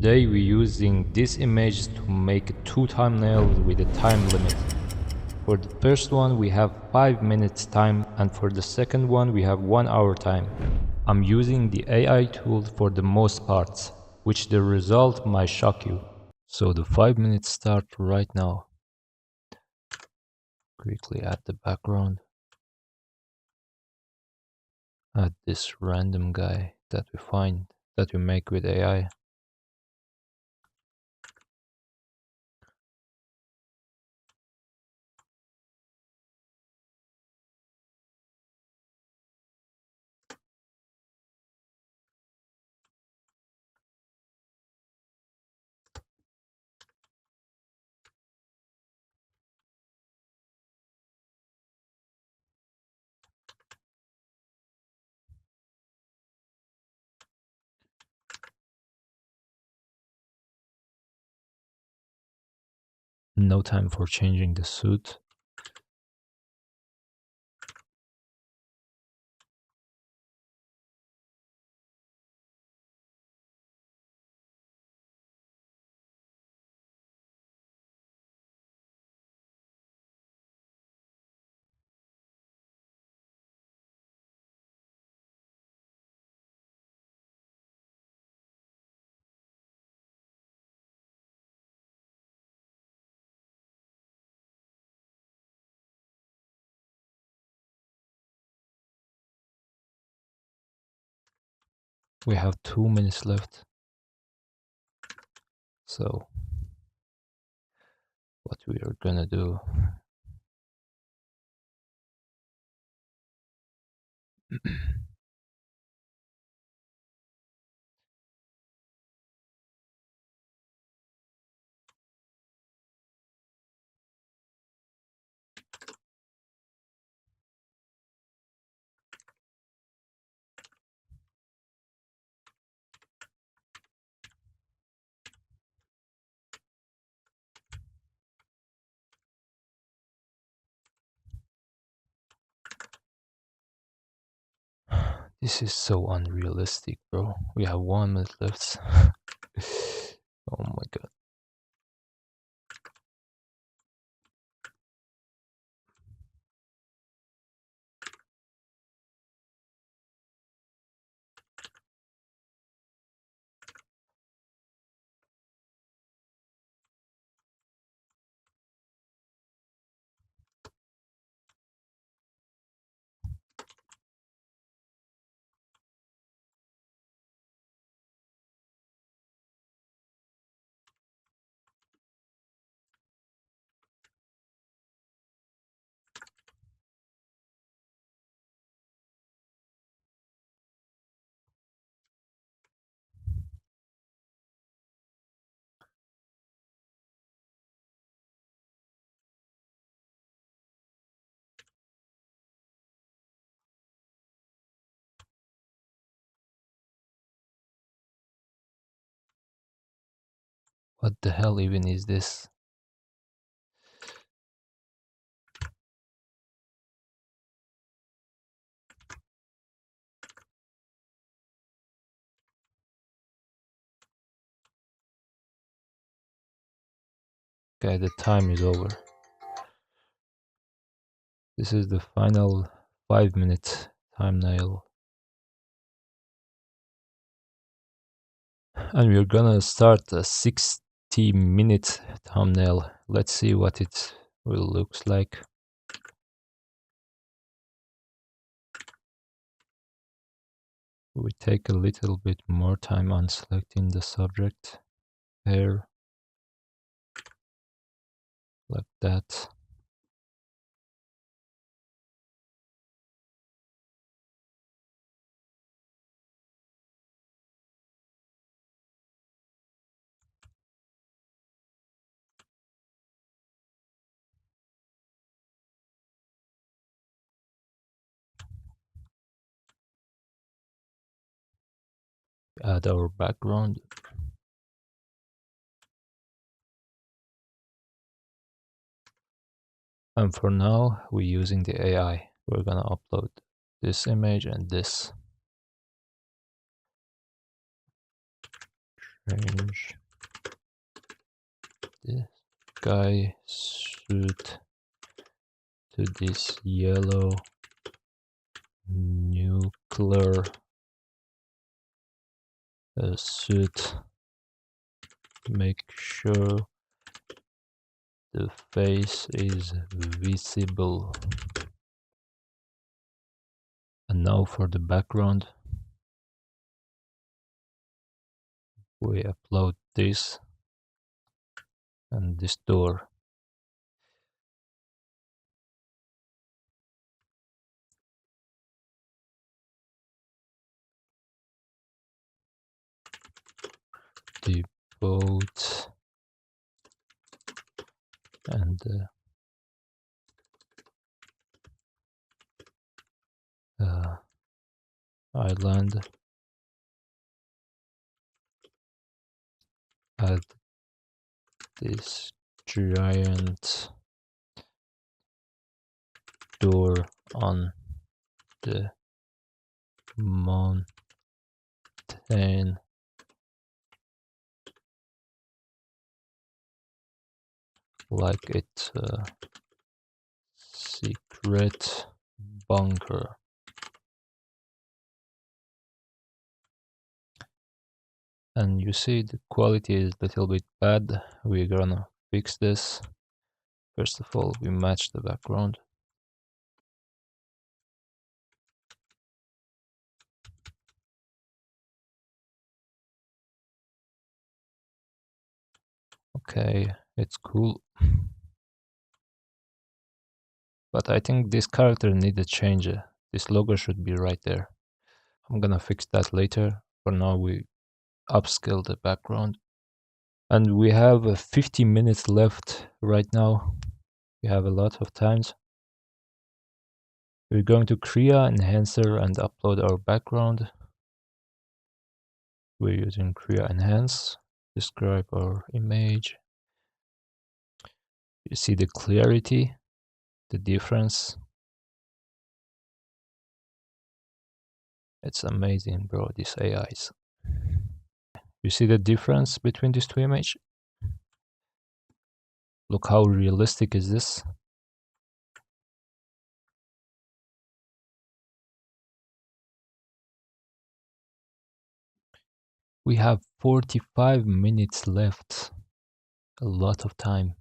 Today we're using this image to make 2 thumbnails with a time limit. For the first one we have 5 minutes time, and for the second one we have 1 hour time. I'm using the AI tool for the most parts, which the result might shock you. So the 5 minutes start right now. Quickly add the background. Add this random guy that we make with AI. No time for changing the suit. We have 2 minutes left. So what we are gonna do, this is so unrealistic, bro. We have 1 minute left. Oh my god. What the hell even is this? Okay, the time is over. This is the final 5 minute thumbnail. And we're gonna start a 60-minute thumbnail. Let's see what it will look like. We take a little bit more time on selecting the subject here, like that. Add our background. And for now, we're using the AI. We're gonna upload this image and this. Change this guy suit to this yellow nuclear suit. Make sure the face is visible. And now for the background, we upload this and this door. The boat and island. Add this giant door on the mountain, like it's a secret bunker. And you see the quality is a little bit bad. We're gonna fix this. First of all, we match the background. Okay, it's cool. But I think this character needs a change. This logo should be right there. I'm gonna fix that later. For now, we upscale the background. And we have 50 minutes left right now. We have a lot of times. We're going to Krea Enhancer and upload our background. We're using Krea Enhance. Describe our image. You see the clarity, the difference. It's amazing, bro, these AIs. You see the difference between these two images? Look how realistic is this. We have 45 minutes left. A lot of time.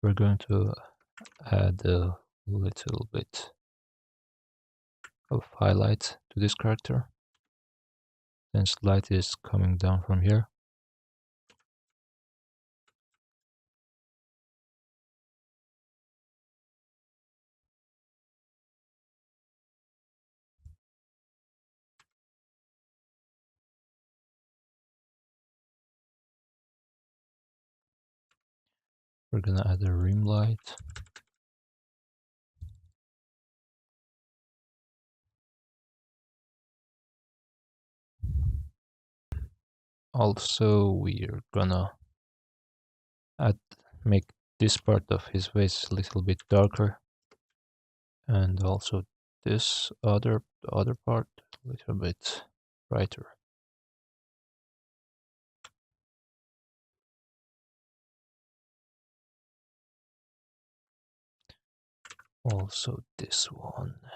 We're going to add a little bit of highlight to this character. Since light is coming down from here. We're gonna add a rim light. Also, we're gonna make this part of his face a little bit darker, and also this other part a little bit brighter. Also this one here.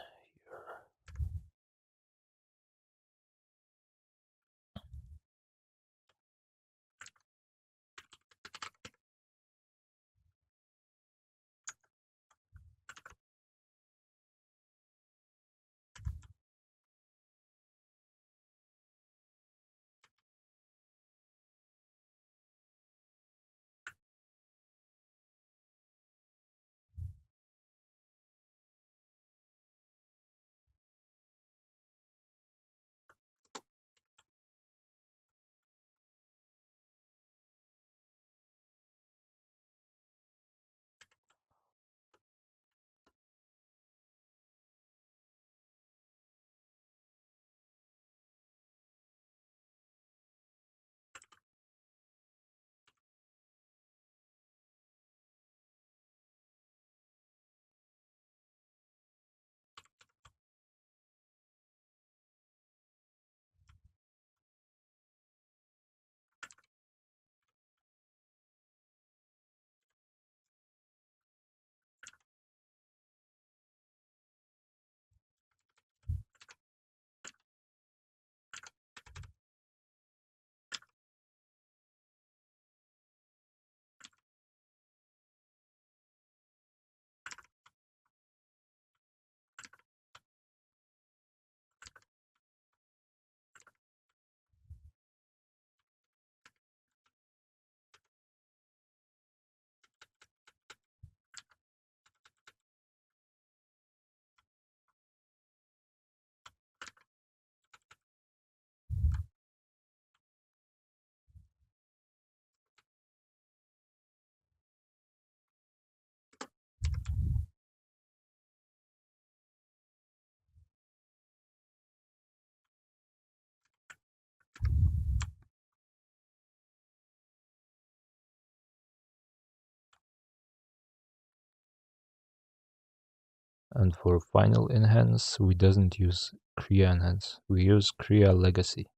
And for final enhance, we doesn't use Krea enhance, we use Krea legacy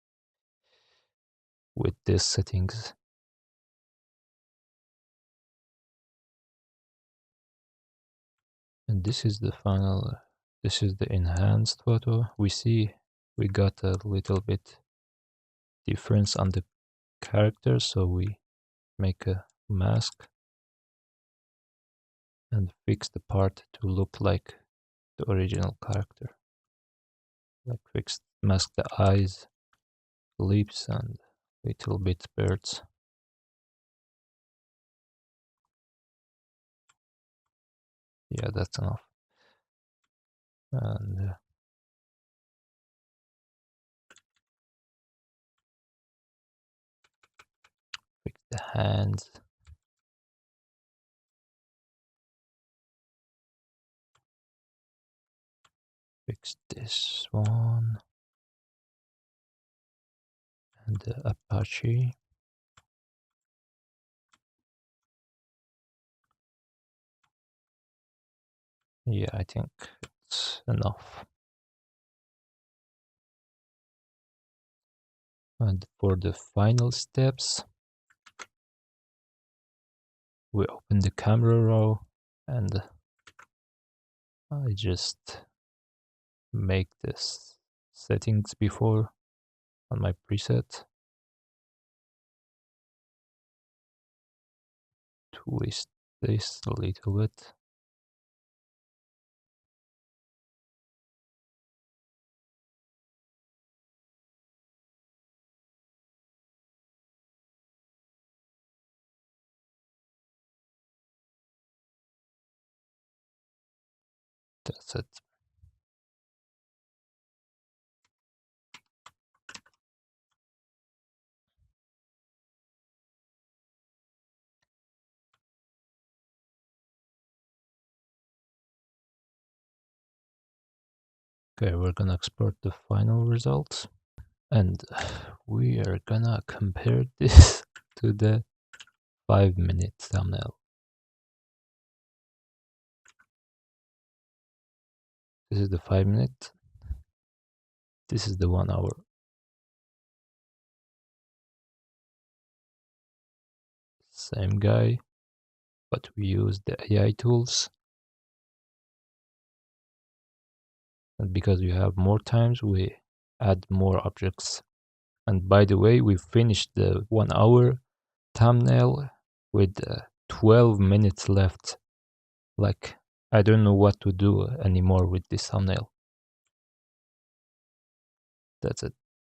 with these settings. And this is the final, this is the enhanced photo. We see we got a little bit difference on the character, so we make a mask and fix the part to look like the original character. Like mask the eyes, lips, and little bit birds. Yeah, that's enough. And fix the hands. Fix this one. And the Apache. Yeah, I think it's enough. And for the final steps, we open the camera raw and I just make this settings before on my preset. Twist this a little bit. That's it. Okay, we're gonna export the final results and we are gonna compare this to the 5-minute thumbnail. This is the 5-minute. This is the 1 hour. Same guy, but we use the AI tools. And because we have more times, we add more objects. And by the way, we finished the 1 hour thumbnail with 12 minutes left. Like, I don't know what to do anymore with this thumbnail. That's it.